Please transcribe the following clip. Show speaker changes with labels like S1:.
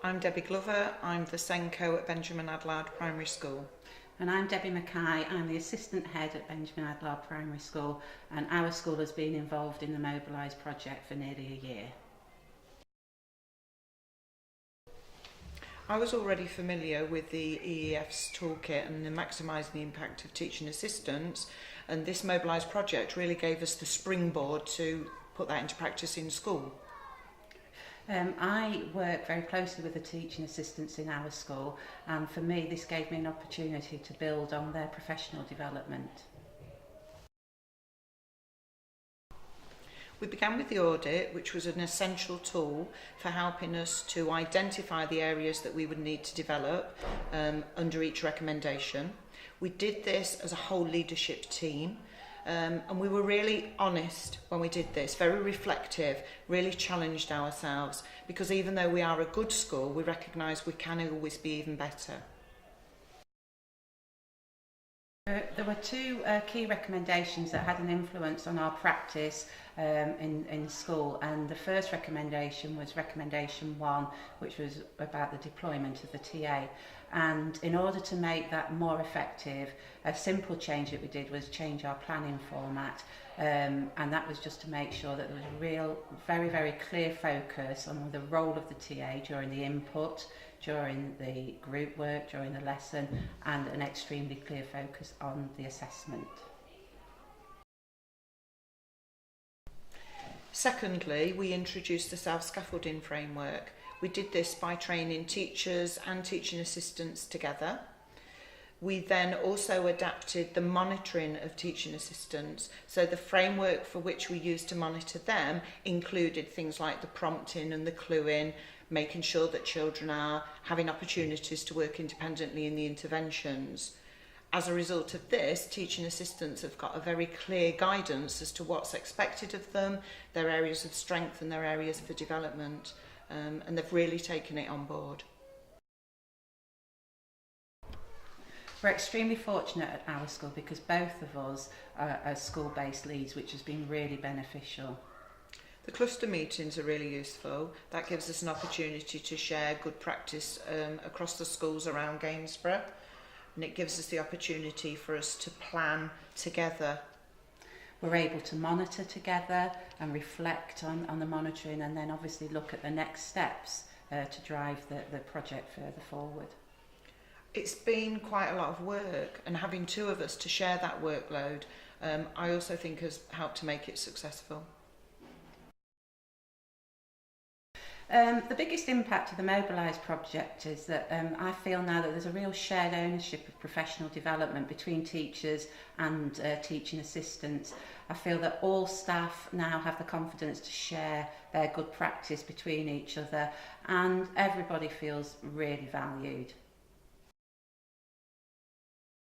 S1: I'm Debbie Glover, I'm the Senko at Benjamin Adlard Primary School.
S2: And I'm Debbie Mackay, I'm the Assistant Head at Benjamin Adlard Primary School, and our school has been involved in the Mobilise project for nearly a year.
S1: I was already familiar with the EEF's toolkit and the maximising the impact of teaching assistants, and this Mobilise project really gave us the springboard to put that into practice in school.
S2: I work very closely with the teaching assistants in our school, and for me this gave me an opportunity to build on their professional development.
S1: We began with the audit, which was an essential tool for helping us to identify the areas that we would need to develop under each recommendation. We did this as a whole leadership team. And we were really honest when we did this, very reflective, really challenged ourselves, because even though we are a good school, we recognise we can always be even better.
S2: There were two key recommendations that had an influence on our practice in school, and the first recommendation was recommendation 1, which was about the deployment of the TA. And in order to make that more effective, a simple change that we did was change our planning format, and that was just to make sure that there was a real, very, very clear focus on the role of the TA during the input, during the group work, during the lesson, and an extremely clear focus on the assessment.
S1: Secondly, we introduced the self-scaffolding framework. We did this by training teachers and teaching assistants together. We then also adapted the monitoring of teaching assistants, so the framework for which we used to monitor them included things like the prompting and the cluing, making sure that children are having opportunities to work independently in the interventions. As a result of this, teaching assistants have got a very clear guidance as to what's expected of them, their areas of strength and their areas for development, and they've really taken it on board.
S2: We're extremely fortunate at our school because both of us are school-based leads, which has been really beneficial.
S1: The cluster meetings are really useful. That gives us an opportunity to share good practice across the schools around Gainsborough, and it gives us the opportunity for us to plan together.
S2: We're able to monitor together and reflect on the monitoring, and then obviously look at the next steps to drive the project further forward.
S1: It's been quite a lot of work, and having two of us to share that workload, I also think has helped to make it successful.
S2: The biggest impact of the Mobilise project is that I feel now that there's a real shared ownership of professional development between teachers and teaching assistants. I feel that all staff now have the confidence to share their good practice between each other, and everybody feels really valued.